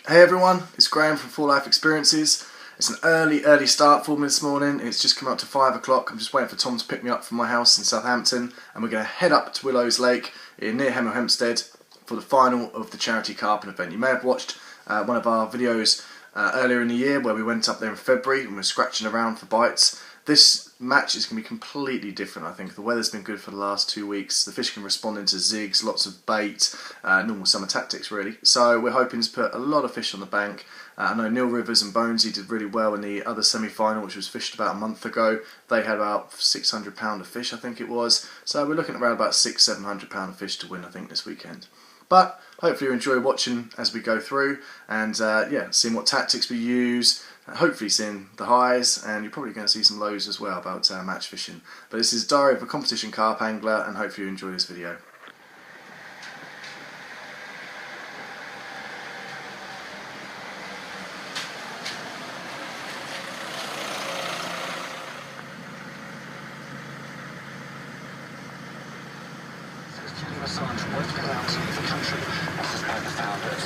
Hey everyone, it's Graham from Full Life Experiences. It's an early start for me this morning. It's just come up to 5 o'clock. I'm just waiting for Tom to pick me up from my house in Southampton, and we're going to head up to Willows Lake near Hemel Hempstead for the final of the charity Carp event. You may have watched one of our videos earlier in the year where we went up there in February and we were scratching around for bites. This match is going to be completely different, I think. The weather's been good for the last 2 weeks. The fish can respond into zigs, lots of bait, normal summer tactics really. So we're hoping to put a lot of fish on the bank. I know Neil Rivers and Bonesy did really well in the other semi-final, which was fished about a month ago. They had about £600 of fish, I think it was. So we're looking at around about £600–700 of fish to win, I think, this weekend. But hopefully you enjoy watching as we go through and seeing what tactics we use. Hopefully seeing the highs, and you're probably going to see some lows as well about match fishing. But this is Diary of a Competition Carp Angler, and hopefully you enjoy this video.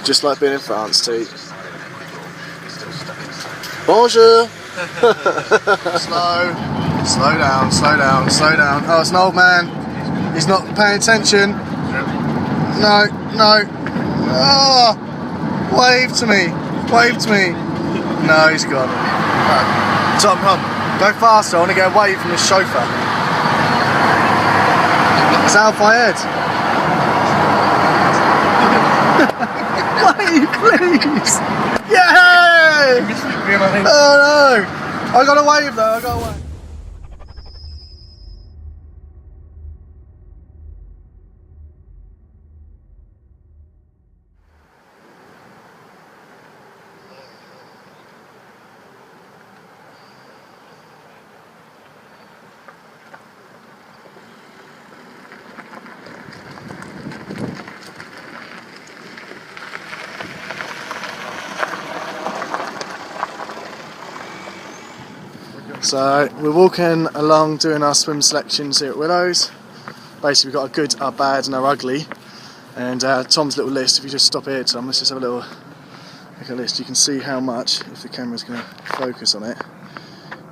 Just like being in France, too. Bonjour! Slow down. Oh, it's an old man. He's not paying attention. No. Oh, wave to me. No, he's gone. Tom, come. Go faster. I want to get away from the chauffeur. It's Al Fayed. Wait, please. Yay! Oh no! I got a wave though, I got a wave. So we're walking along doing our swim selections here at Willows. Basically we've got a good, our bad and our ugly, and Tom's little list. If you just stop here, Tom, let's just have a little look at the list. You can see how much, if the camera's going to focus on it,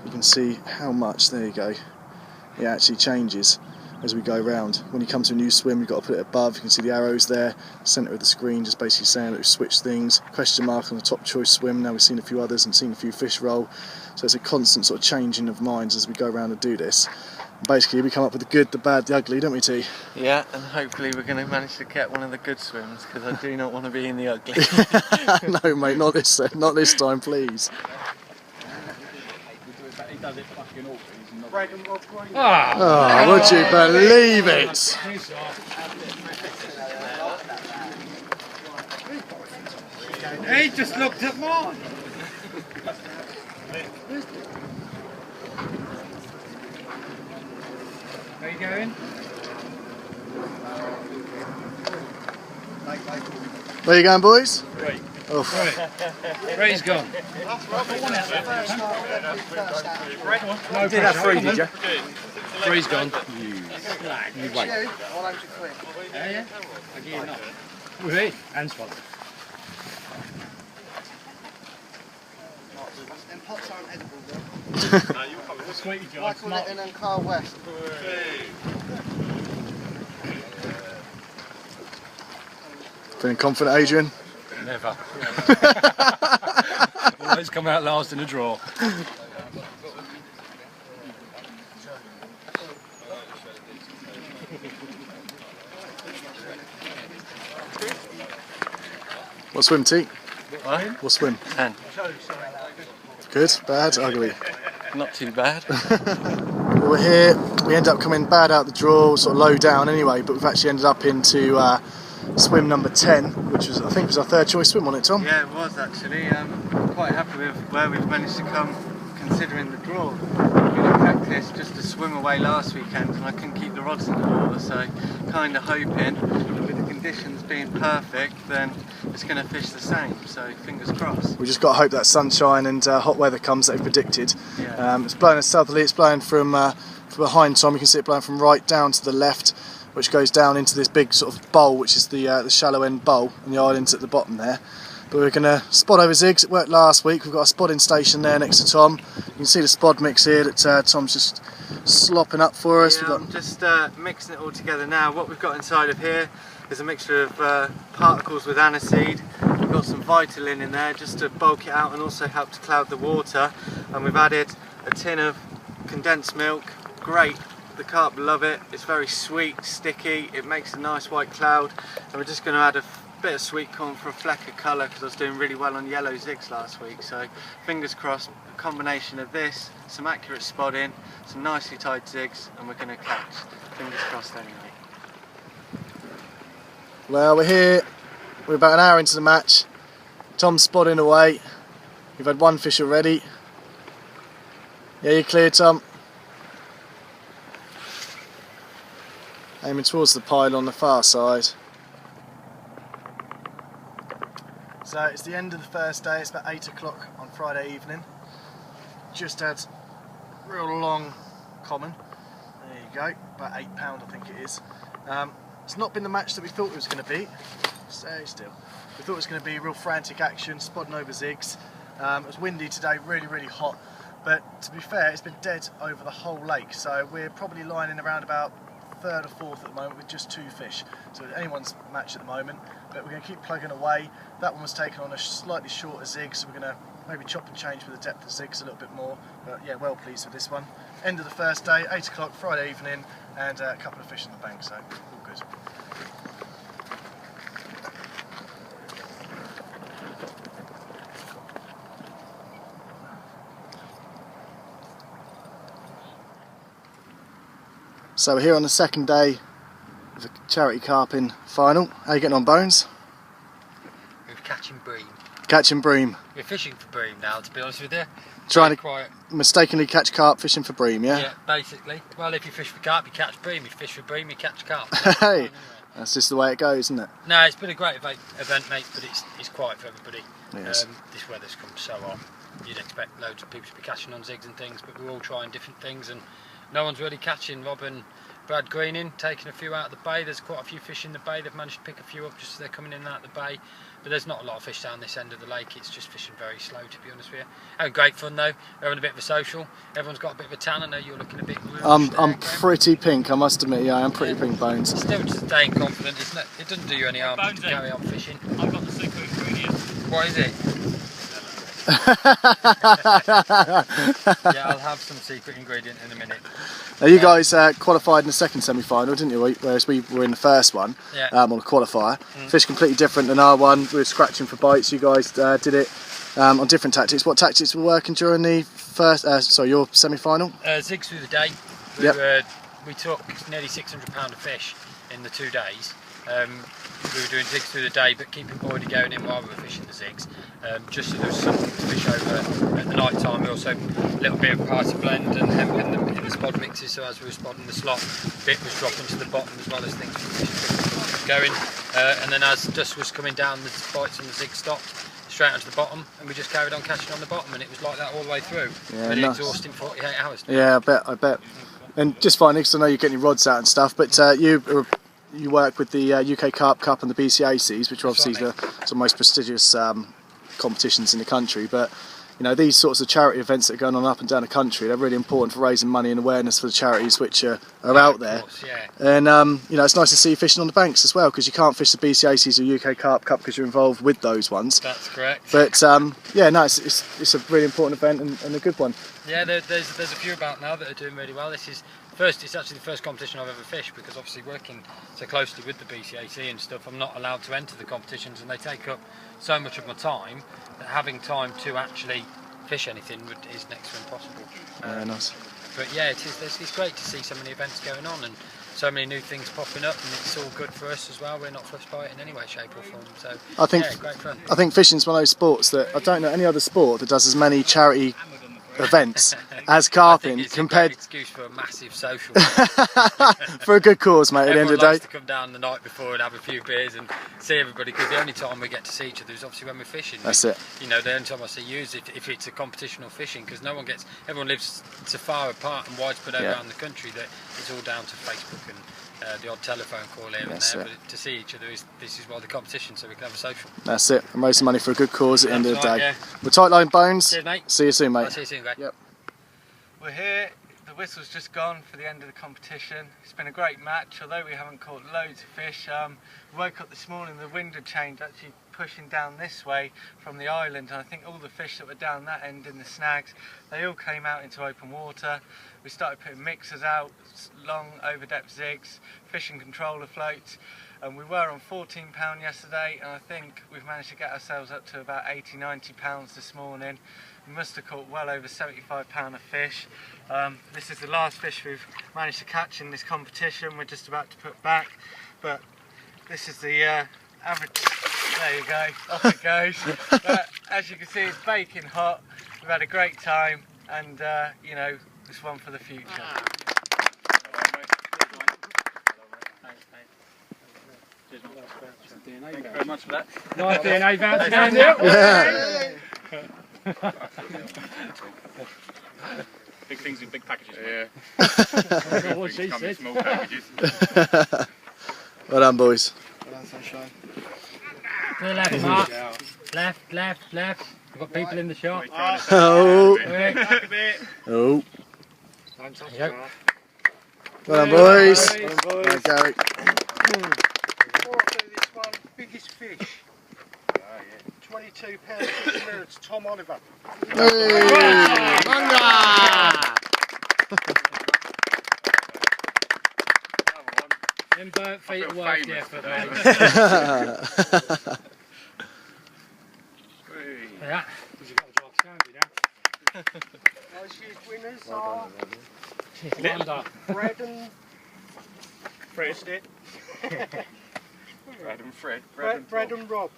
you can see how much, there you go, it actually changes as we go around. When you come to a new swim, you've got to put it above. You can see the arrows there, centre of the screen, just basically saying that we've switched things. Question mark on the top choice swim. Now we've seen a few others and seen a few fish roll. So it's a constant sort of changing of minds as we go around and do this. Basically we come up with the good, the bad, the ugly, don't we, T? Yeah, and hopefully we're going to manage to get one of the good swims, because I do not want to be in the ugly. No mate, not this time please. Oh, would you believe it? He just looked at mine. Where are you going? Where are you going, boys? Right. Oh. Right, he's gone. No, you did have 3, did you? 3's gone. You wait. Yeah? I'll give you enough. Wait, and spot. Them pots aren't edible though. Sweetie John. Michael Litton and Carl West. Feeling confident, Adrian? Never. Always come out last in a draw. What swim, T? What swim? 10. Good, bad, ugly. Not too bad. We're here, we end up coming bad out the draw, sort of low down anyway, but we've actually ended up into swim number 10, which was, I think, was our third choice swim on it, Tom? Yeah, it was actually. I'm quite happy with where we've managed to come, considering the draw. We practiced just to swim away last weekend, and I couldn't keep the rods in the water, so kind of hoping with the conditions being perfect, then it's going to fish the same. So fingers crossed. We just got to hope that sunshine and hot weather comes that they've predicted. Yeah. It's blowing us southerly. It's blowing from behind Tom. You can see it blowing from right down to the left, which goes down into this big sort of bowl, which is the shallow end bowl, and the island's at the bottom there. But we're going to spot over zigs. It worked last week. We've got a spodding station there next to Tom. You can see the spod mix here that Tom's just slopping up for us. Yeah, I'm just mixing it all together now. What we've got inside of here is a mixture of particles with aniseed. We've got some Vitalin in there just to bulk it out and also help to cloud the water. And we've added a tin of condensed milk. Great, the carp love it. It's very sweet, sticky. It makes a nice white cloud. And we're just going to add a bit of sweet corn for a fleck of colour because I was doing really well on yellow zigs last week. So fingers crossed, a combination of this, some accurate spodding, some nicely tied zigs, and we're going to catch. Fingers crossed anyway. Well, we're here. We're about an hour into the match. Tom's spodding away. We've had one fish already. Yeah, you're clear, Tom. Aiming towards the pile on the far side. So it's the end of the first day. It's about 8 o'clock on Friday evening. Just had real long common. There you go. About £8, I think it is. It's not been the match that we thought it was going to be. Stay still. We thought it was going to be real frantic action, spodding over zigs. It was windy today, really hot. But to be fair, it's been dead over the whole lake. So we're probably lining around about third or fourth at the moment with just 2 fish. So it's anyone's match at the moment. But we're going to keep plugging away. That one was taken on a slightly shorter zig, so we're going to maybe chop and change with the depth of zigs a little bit more. But yeah, well pleased with this one. End of the first day, 8 o'clock Friday evening, and a couple of fish in the bank, so all good. So we're here on the second day of the charity carping final. How are you getting on, Bones? We're catching bream. Catching bream. We're fishing for bream now, to be honest with you. Trying to quiet. Mistakenly catch carp fishing for bream, yeah? Yeah, basically. Well, if you fish for carp, you catch bream. If you fish for bream, you catch carp. Hey, that's just the way it goes, isn't it? No, it's been a great event, mate, but it's quiet for everybody. Yes. This weather's come so hot. You'd expect loads of people to be catching on zigs and things, but we're all trying different things, and no one's really catching. Rob and Brad Greening taking a few out of the bay. There's quite a few fish in the bay. They've managed to pick a few up just as they're coming in and out of the bay. But there's not a lot of fish down this end of the lake. It's just fishing very slow, to be honest with you. Having great fun though. We're having a bit of a social. Everyone's got a bit of a tan. I know you're looking a bit rouge. I'm pretty pink, I must admit. Yeah, I am pretty pink, Bones. Still staying confident, isn't it? It doesn't do you any harm to carry on fishing. I've got the secret ingredient. What is it? Yeah, I'll have some secret ingredient in a minute. Now you guys qualified in the second semi-final, didn't you? Whereas we were in the first one, yeah. On a qualifier. Fish completely different than our one. We were scratching for bites. You guys did it on different tactics. What tactics were working during the first? Your semi-final? Zigs through the day. We took nearly £600 of fish in the 2 days. We were doing zigs through the day, but keeping Boydie going in while we were fishing the zigs, just so there was something to fish over at the night time. We also a little bit of party blend and hemp in the spod mixes, so as we were spodding the slot, bit was dropping to the bottom as well as things were going. And then as dusk was coming down, the bites on the zig stopped straight onto the bottom, and we just carried on catching on the bottom, and it was like that all the way through. Yeah, really nice. Exhausting 48 hours. Yeah, I bet. And just finally, because I know you're getting your rods out and stuff, but you work with the UK Carp Cup and the BCACs, which are obviously the most prestigious competitions in the country. But you know, these sorts of charity events that are going on up and down the country, they're really important for raising money and awareness for the charities which are out there. Course, yeah. And you know, it's nice to see you fishing on the banks as well, because you can't fish the BCACs or UK Carp Cup because you're involved with those ones. That's correct. But yeah, no, it's a really important event and a good one. Yeah, there's a few about now that are doing really well. It's actually the first competition I've ever fished, because obviously working so closely with the BCAC and stuff, I'm not allowed to enter the competitions, and they take up so much of my time that having time to actually fish anything is next to impossible. Yeah, nice. But yeah, it's great to see so many events going on and so many new things popping up, and it's all good for us as well. We're not fussed by it in any way, shape or form. So yeah, great fun. I think fishing's one of those sports that I don't know any other sport that does as many charity events as carping compared. It's a great excuse for a massive social. For a good cause, mate. At the end of the day, likes to come down the night before and have a few beers and see everybody, because the only time we get to see each other is obviously when we're fishing. That's it. You know, the only time I see you is if it's a competition or fishing, because everyone lives so far apart and widespread around the country that it's all down to Facebook and the odd telephone call here and That's there, it. but to see each other this is why the competition, so we can have a social. That's it. And raise some money for a good cause at the end of the That's day. right, We're tight line Bones. Cheers, mate. See you soon, mate. I'll see you soon, great. Yep. We're here, the whistle's just gone for the end of the competition. It's been a great match, although we haven't caught loads of fish. We woke up this morning, the wind had changed, actually pushing down this way from the island, and I think all the fish that were down that end in the snags, they all came out into open water. We started putting mixers out, long over depth zigs, fishing controller floats, and we were on £14 yesterday, and I think we've managed to get ourselves up to about £80–90 this morning. We must have caught well over £75 of fish. This is the last fish we've managed to catch in this competition. We're just about to put back, but this is the average. There you go, off it goes. But as you can see, it's baking hot. We've had a great time, and you know, it's one for the future. Thank you very much for that. Nice DNA voucher down there. Big things in big packages. Yeah. What she Come in said. small packages. Well done, boys. Well done, Sunshine. To the left, Mark. Left, left, left. We've got people in the shop. Oh. Back a bit. Oh. Yep. Well done, boys. Well done, Well done, Gary. Before I do this one, biggest fish. 22 pounds, 6 minutes, Tom Oliver. Hey. Manga. Them burnt feet are worth the effort, mate. Yeah. Those year's winners are Wonder. Fred and Fred. Brad and Fred. Brad and Rob.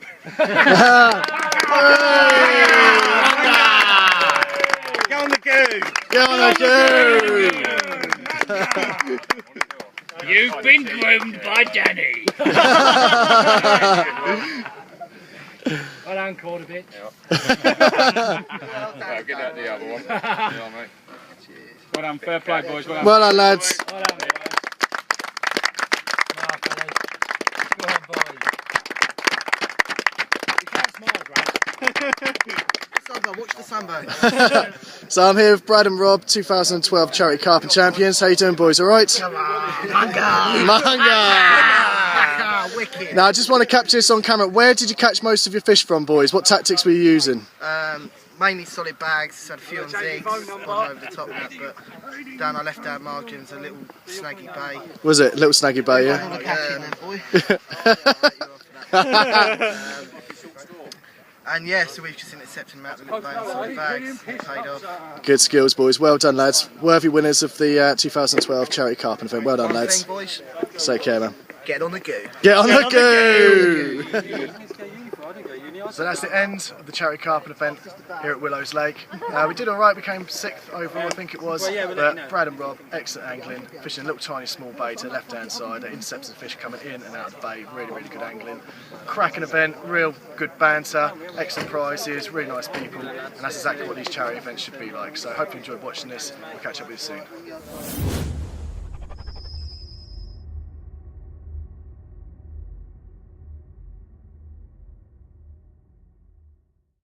Go on the goo! Go on, the goo. You've been groomed by Danny. Well done, caught a bit. Right, get out the other one. Yeah, mate. Well done, fair play, boys. Well done. Well done, lads. Well done, boys. Marvellous. Go on, boys. You can't smile, Brad. Sunburn, watch the sunburn. So I'm here with Brad and Rob, 2012 Charity Carp Champions. How you doing, boys? All right? Come on. Manga. Manga. Wicked. Now I just want to capture this on camera. Where did you catch most of your fish from, boys? What tactics were you using? Mainly solid bags, had a few on zigs, one over the top of that, but down our left-hand margins, a little snaggy bay. Was it little snaggy bay? All Yeah. the catching then, boy. And yeah, so we've just been accepting them out of the little bay and solid bags. It paid off. Good skills, boys. Well done, lads. Worthy winners of the 2012 Charity Carp event. Well done, One lads. thing, boys, Take care, man. get on the go. Get on the go! So that's the end of the Charity Carp event here at Willows Lake. We did alright, we came 6th overall, I think it was. But Brad and Rob, excellent angling, fishing a little tiny small bay to the left hand side, intercepts of fish coming in and out of the bay, really, really good angling. Cracking event, real good banter, excellent prizes, really nice people, and that's exactly what these charity events should be like. So I hope you enjoyed watching this, we'll catch up with you soon.